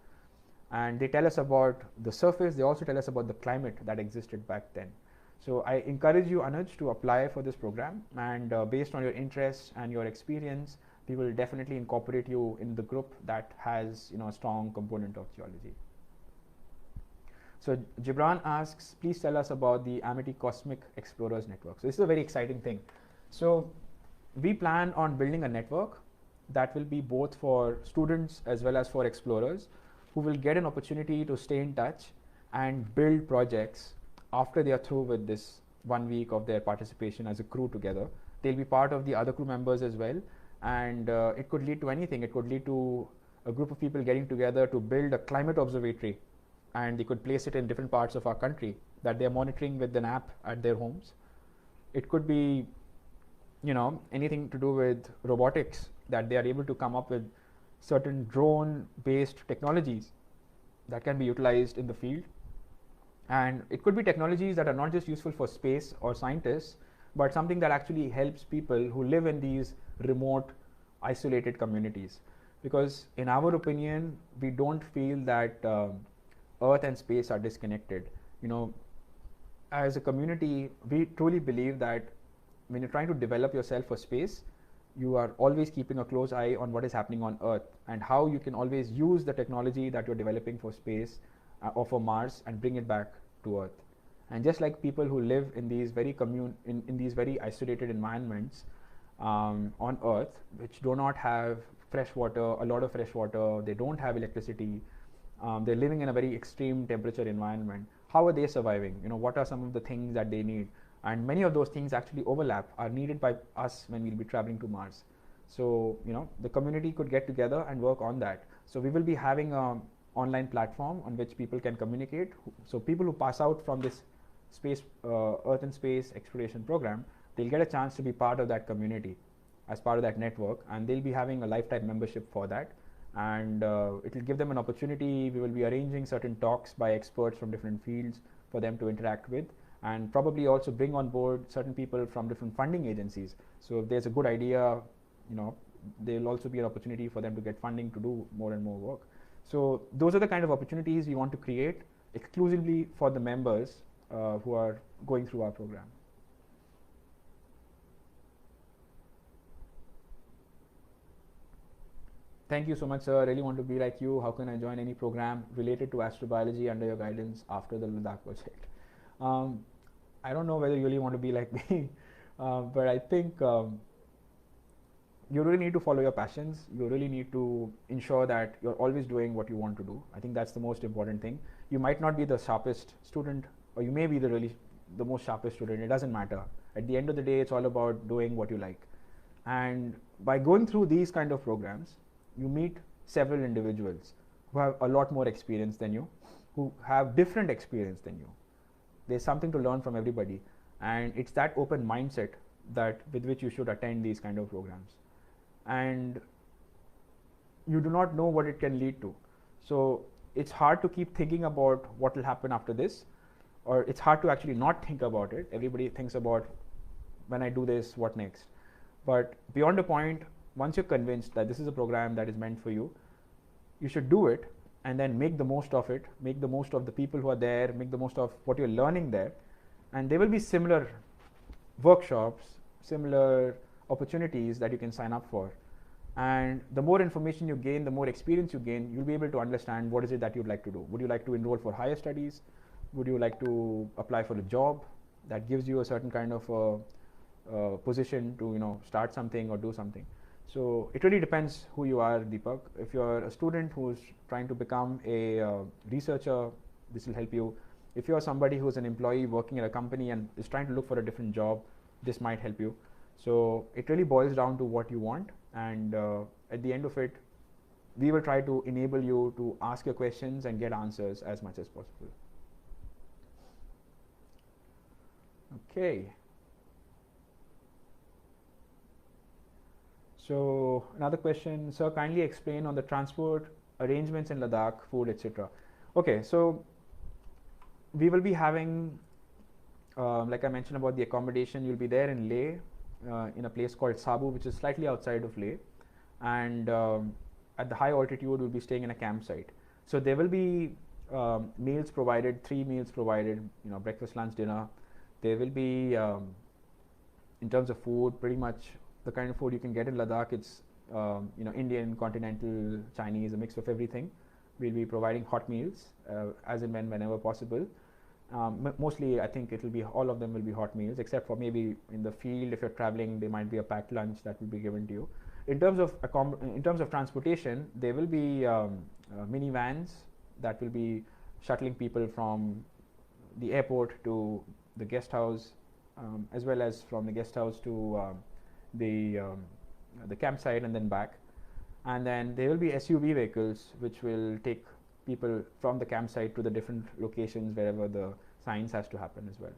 And they tell us about the surface. They also tell us about the climate that existed back then. So I encourage you, Anuj, to apply for this program. And based on your interests and your experience, we will definitely incorporate you in the group that has a strong component of geology. So Gibran asks, please tell us about the Amity Cosmic Explorers Network. So this is a very exciting thing. So we plan on building a network that will be both for students as well as for explorers, who will get an opportunity to stay in touch and build projects after they are through with this 1 week of their participation as a crew together. They'll be part of the other crew members as well, and it could lead to anything. It could lead to a group of people getting together to build a climate observatory, and they could place it in different parts of our country that they're monitoring with an app at their homes. It could be anything to do with robotics, that they are able to come up with certain drone-based technologies that can be utilized in the field. And it could be technologies that are not just useful for space or scientists, but something that actually helps people who live in these remote, isolated communities. Because in our opinion, we don't feel that Earth and space are disconnected. You know, as a community, we truly believe that when you're trying to develop yourself for space, you are always keeping a close eye on what is happening on Earth and how you can always use the technology that you're developing for space or for Mars and bring it back to Earth. And just like people who live in these very in these very isolated environments on Earth, which do not have fresh water, a lot of fresh water, they don't have electricity, they're living in a very extreme temperature environment. How are they surviving? You know, what are some of the things that they need? And many of those things actually overlap, are needed by us when we'll be traveling to Mars. So, you know, the community could get together and work on that. So we will be having an online platform on which people can communicate. So people who pass out from this space, Earth and Space Exploration program, they'll get a chance to be part of that community as part of that network, and they'll be having a lifetime membership for that. And it will give them an opportunity. We will be arranging certain talks by experts from different fields for them to interact with, and probably also bring on board certain people from different funding agencies. So if there's a good idea, you know, there will also be an opportunity for them to get funding to do more and more work. So those are the kind of opportunities we want to create exclusively for the members who are going through our program. Thank you so much, sir. I really want to be like you. How can I join any program related to astrobiology under your guidance after the Ladakh project? I don't know whether you really want to be like me, but I think you really need to follow your passions. You really need to ensure that you're always doing what you want to do. I think that's the most important thing. You might not be the sharpest student, or you may be the most sharpest student. It doesn't matter. At the end of the day, it's all about doing what you like. And by going through these kind of programs, you meet several individuals who have a lot more experience than you, who have different experience than you. There's something to learn from everybody, and it's that open mindset that with which you should attend these kind of programs. And you do not know what it can lead to. So it's hard to keep thinking about what will happen after this, or it's hard to actually not think about it. Everybody thinks about, when I do this, what next? But beyond a point, once you're convinced that this is a program that is meant for you, you should do it and then make the most of it, make the most of the people who are there, make the most of what you're learning there. And there will be similar workshops, similar opportunities that you can sign up for. And the more information you gain, the more experience you gain, you'll be able to understand what is it that you'd like to do. Would you like to enroll for higher studies? Would you like to apply for a job that gives you a certain kind of position to, you know, start something or do something? So it really depends who you are, Deepak. If you're a student who's trying to become a researcher, this will help you. If you're somebody who's an employee working at a company and is trying to look for a different job, this might help you. So it really boils down to what you want, and at the end of it, we will try to enable you to ask your questions and get answers as much as possible. Okay. So another question, sir, kindly explain on the transport arrangements in Ladakh, food, etc. Okay, so we will be having, like I mentioned about the accommodation, you'll be there in Leh, in a place called Sabu, which is slightly outside of Leh, and at the high altitude, we'll be staying in a campsite. So there will be meals provided, 3 meals provided, you know, breakfast, lunch, dinner. There will be, in terms of food, pretty much the kind of food you can get in Ladakh. It's you know, Indian, continental, Chinese, a mix of everything. We'll be providing hot meals as and whenever possible. Mostly, I think it will be, all of them will be hot meals, except for maybe in the field, if you're traveling, there might be a packed lunch that will be given to you. In terms of transportation, there will be minivans that will be shuttling people from the airport to the guest house, as well as from the guest house to the campsite and then back. And then there will be SUV vehicles which will take people from the campsite to the different locations wherever the science has to happen as well.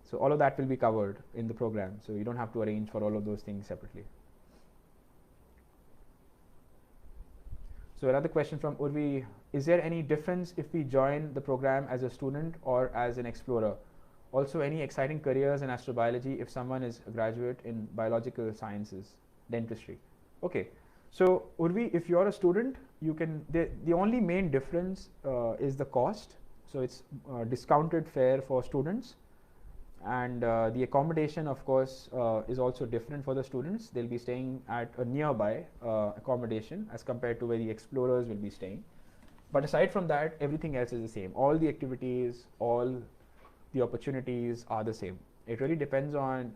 So all of that will be covered in the program, so you don't have to arrange for all of those things separately. So another question from Urvi, is there any difference if we join the program as a student or as an explorer? Also, any exciting careers in astrobiology if someone is a graduate in biological sciences, dentistry? Okay, So Urvi, if you're a student, you can, the only main difference is the cost. So it's discounted fare for students, and the accommodation, of course, is also different for the students. They'll be staying at a nearby accommodation as compared to where the explorers will be staying. But aside from that, everything else is the same. All the activities, all the opportunities are the same. It really depends on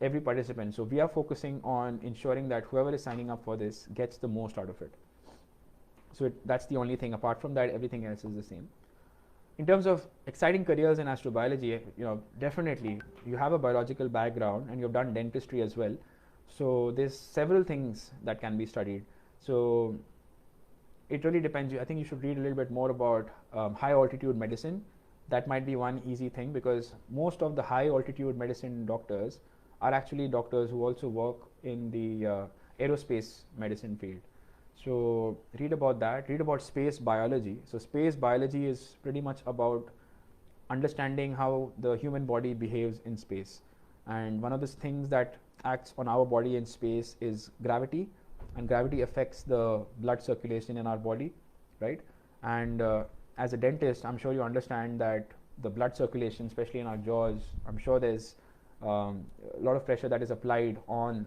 every participant. So we are focusing on ensuring that whoever is signing up for this gets the most out of it. So that's the only thing. Apart from that, everything else is the same. In terms of exciting careers in astrobiology, definitely you have a biological background and you've done dentistry as well. So there's several things that can be studied. So it really depends. I think you should read a little bit more about high altitude medicine. That might be one easy thing, because most of the high altitude medicine doctors are actually doctors who also work in the aerospace medicine field. So read about that, read about space biology. So space biology is pretty much about understanding how the human body behaves in space. And one of the things that acts on our body in space is gravity, and gravity affects the blood circulation in our body, right? And as a dentist, I'm sure you understand that the blood circulation, especially in our jaws, I'm sure there's a lot of pressure that is applied on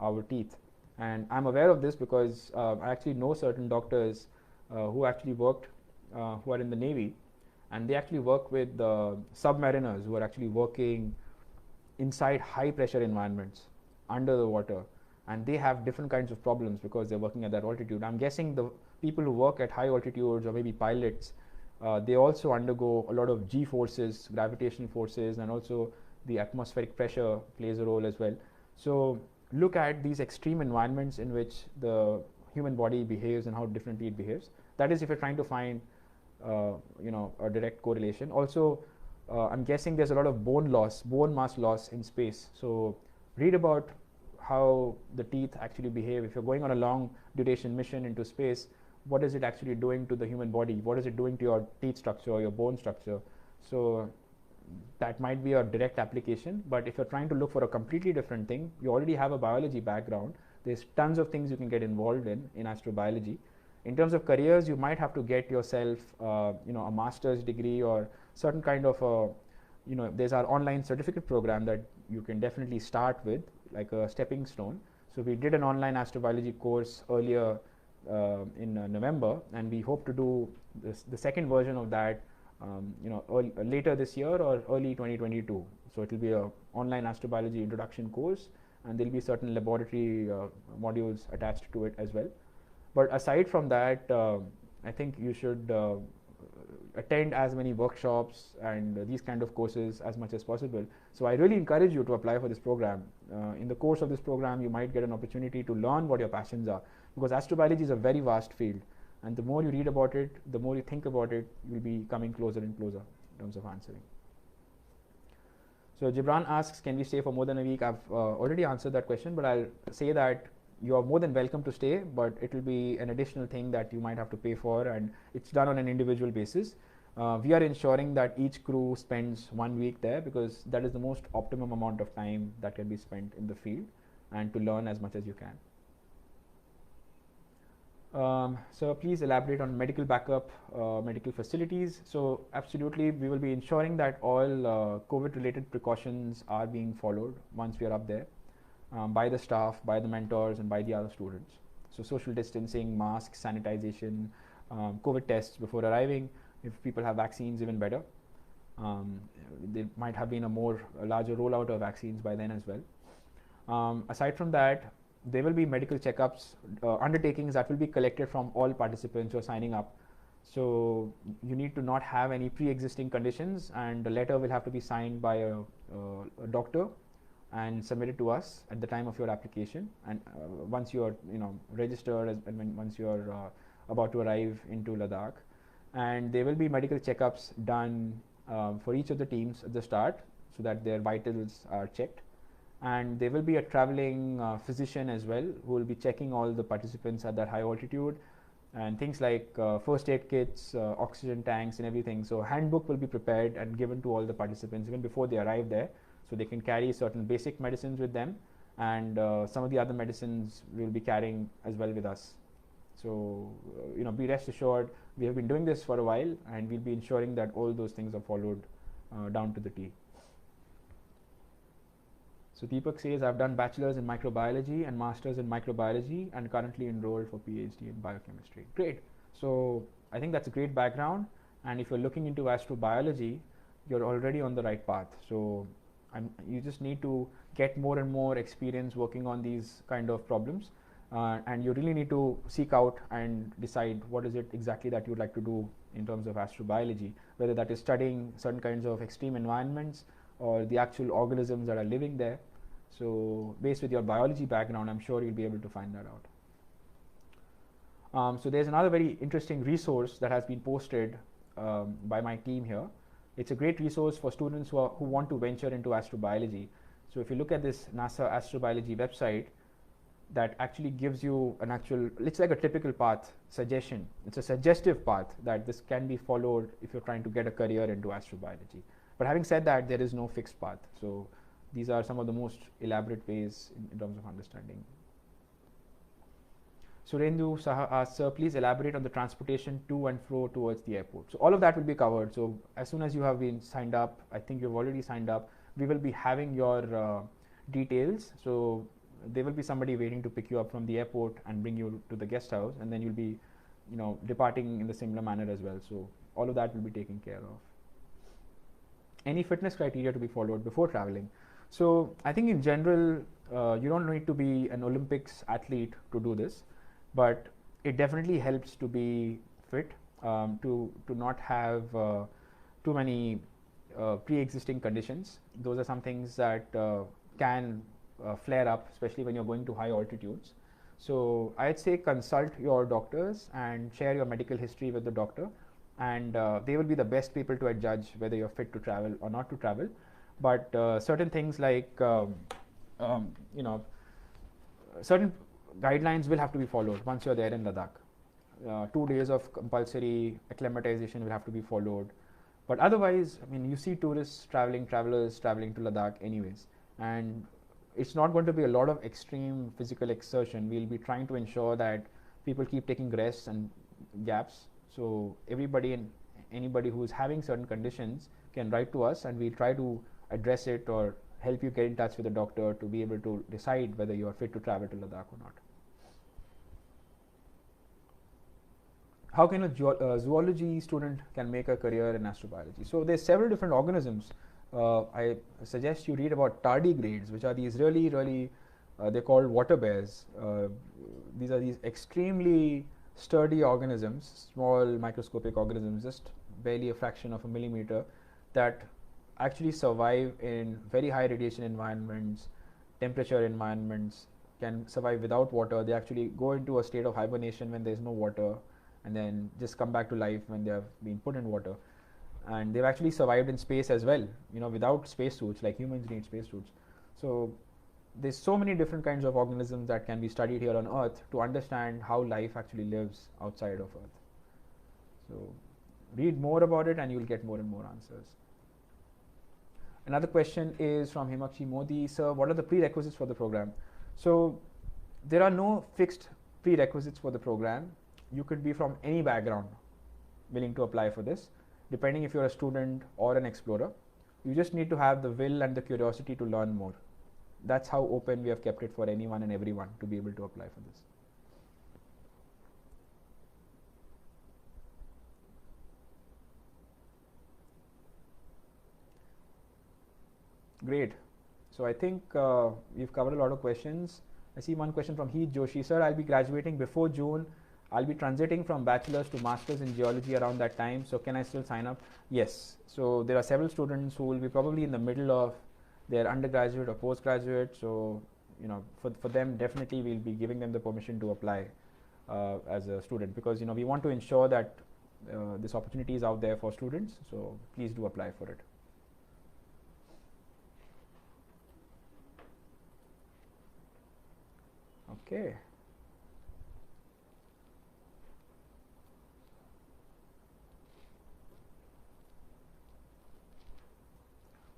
our teeth. And I'm aware of this because I actually know certain doctors who actually worked, who are in the Navy, and they actually work with submariners who are actually working inside high pressure environments under the water, and they have different kinds of problems because they're working at that altitude. I'm guessing the people who work at high altitudes, or maybe pilots, they also undergo a lot of G forces, gravitational forces, and also the atmospheric pressure plays a role as well. So look at these extreme environments in which the human body behaves and how differently it behaves. That is, if you're trying to find a direct correlation. Also, I'm guessing there's a lot of bone mass loss in space. So read about how the teeth actually behave. If you're going on a long duration mission into space, what is it actually doing to the human body? What is it doing to your teeth structure or your bone structure? So that might be a direct application. But if you're trying to look for a completely different thing, you already have a biology background. There's tons of things you can get involved in astrobiology. In terms of careers, you might have to get yourself a master's degree or certain kind of there's our online certificate program that you can definitely start with, like a stepping stone. So we did an online astrobiology course earlier in November, and we hope to do the second version of that later this year or early 2022. So it will be a online astrobiology introduction course, and there will be certain laboratory modules attached to it as well. But aside from that, I think you should attend as many workshops and these kind of courses as much as possible. So I really encourage you to apply for this program. In the course of this program, you might get an opportunity to learn what your passions are, because astrobiology is a very vast field, and the more you read about it, the more you think about it, you'll be coming closer and closer in terms of answering. So Gibran asks, can we stay for more than a week? I've already answered that question, but I'll say that you are more than welcome to stay, but it will be an additional thing that you might have to pay for, and it's done on an individual basis. We are ensuring that each crew spends 1 week there, because that is the most optimum amount of time that can be spent in the field and to learn as much as you can. So please elaborate on medical backup, medical facilities. So absolutely, we will be ensuring that all COVID-related precautions are being followed once we are up there, by the staff, by the mentors, and by the other students. So social distancing, masks, sanitization, COVID tests before arriving. If people have vaccines, even better. There might have been a larger rollout of vaccines by then as well. Aside from that, there will be medical checkups, undertakings that will be collected from all participants who are signing up. So you need to not have any pre-existing conditions, and the letter will have to be signed by a doctor and submitted to us at the time of your application. And once you are registered, and once you are about to arrive into Ladakh, and there will be medical checkups done for each of the teams at the start, so that their vitals are checked. And there will be a traveling physician as well, who will be checking all the participants at that high altitude, and things like first aid kits, oxygen tanks, and everything. So handbook will be prepared and given to all the participants even before they arrive there, so they can carry certain basic medicines with them, and some of the other medicines we'll be carrying as well with us. So, be rest assured, we have been doing this for a while, and we'll be ensuring that all those things are followed down to the T. So Deepak says, I've done bachelor's in microbiology and master's in microbiology and currently enrolled for PhD in biochemistry. Great. So I think that's a great background, and if you're looking into astrobiology, you're already on the right path. So you just need to get more and more experience working on these kind of problems, and you really need to seek out and decide what is it exactly that you'd like to do in terms of astrobiology, whether that is studying certain kinds of extreme environments or the actual organisms that are living there. So based with your biology background, I'm sure you'll be able to find that out. So there's another very interesting resource that has been posted by my team here. It's a great resource for students who want to venture into astrobiology. So if you look at this NASA astrobiology website, that actually gives you an actual, it's like a typical path suggestion. It's a suggestive path that this can be followed if you're trying to get a career into astrobiology. But having said that, there is no fixed path. So these are some of the most elaborate ways in terms of understanding. Surendu Saha asks, sir, please elaborate on the transportation to and fro towards the airport. So all of that will be covered. So as soon as you have been signed up, I think you've already signed up, we will be having your details. So there will be somebody waiting to pick you up from the airport and bring you to the guest house, and then you'll be, departing in the similar manner as well. So all of that will be taken care of. Any fitness criteria to be followed before traveling? So I think in general, you don't need to be an Olympics athlete to do this, but it definitely helps to be fit, to not have too many pre-existing conditions. Those are some things that can flare up, especially when you're going to high altitudes. So I'd say consult your doctors and share your medical history with the doctor, and they will be the best people to judge whether you're fit to travel or not to travel. But certain things like certain guidelines will have to be followed once you're there in Ladakh. 2 days of compulsory acclimatization will have to be followed. But otherwise, you see tourists travelers traveling to Ladakh anyways, and it's not going to be a lot of extreme physical exertion. We'll be trying to ensure that people keep taking rests and gaps. So everybody and anybody who is having certain conditions can write to us, and we'll try to address it or help you get in touch with the doctor to be able to decide whether you are fit to travel to Ladakh or not. How can a zoology student can make a career in astrobiology? So there's several different organisms. I suggest you read about tardigrades, which are these really they're called water bears. These are these extremely sturdy organisms, small microscopic organisms, just barely a fraction of a millimeter, that actually survive in very high radiation environments, temperature environments, can survive without water. They actually go into a state of hibernation when there's no water, and then just come back to life when they have been put in water. And they've actually survived in space as well, without spacesuits, like humans need spacesuits. So there's so many different kinds of organisms that can be studied here on Earth to understand how life actually lives outside of Earth. So read more about it and you'll get more and more answers. Another question is from Himakshi Modi. Sir, what are the prerequisites for the program? So there are no fixed prerequisites for the program. You could be from any background willing to apply for this, depending if you're a student or an explorer. You just need to have the will and the curiosity to learn more. That's how open we have kept it for anyone and everyone to be able to apply for this. Great. So I think we've covered a lot of questions. I see one question from Heath Joshi. Sir, I'll be graduating before June. I'll be transiting from bachelor's to master's in geology around that time. So can I still sign up? Yes. So there are several students who will be probably in the middle of their undergraduate or postgraduate. So, for them, definitely we'll be giving them the permission to apply as a student, because, we want to ensure that this opportunity is out there for students. So please do apply for it. Okay.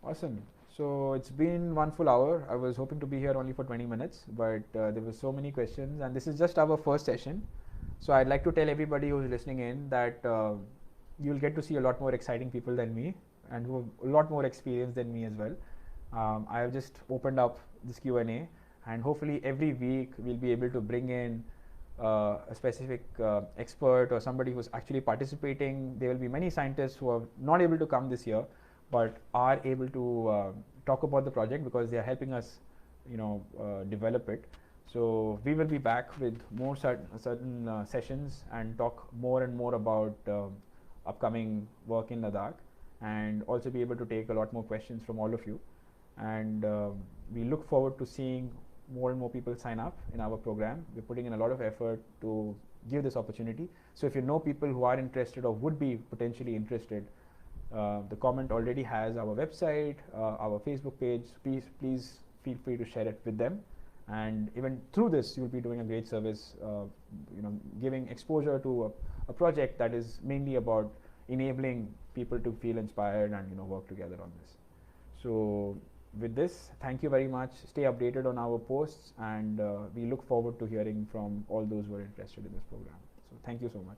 Awesome. So it's been 1 full hour. I was hoping to be here only for 20 minutes, but there were so many questions, and this is just our first session. So I'd like to tell everybody who's listening in that you'll get to see a lot more exciting people than me, and who have a lot more experience than me as well. I have just opened up this Q&A, and hopefully every week we'll be able to bring in a specific expert or somebody who's actually participating. There will be many scientists who are not able to come this year, but are able to talk about the project because they are helping us, develop it. So we will be back with more certain sessions and talk more and more about upcoming work in Ladakh, and also be able to take a lot more questions from all of you. And we look forward to seeing more and more people sign up in our program. We're putting in a lot of effort to give this opportunity. So if you know people who are interested or would be potentially interested, the comment already has our website, our Facebook page. Please feel free to share it with them. And even through this, you'll be doing a great service, giving exposure to a project that is mainly about enabling people to feel inspired and work together on this. So with this, thank you very much. Stay updated on our posts, and we look forward to hearing from all those who are interested in this program. So thank you so much.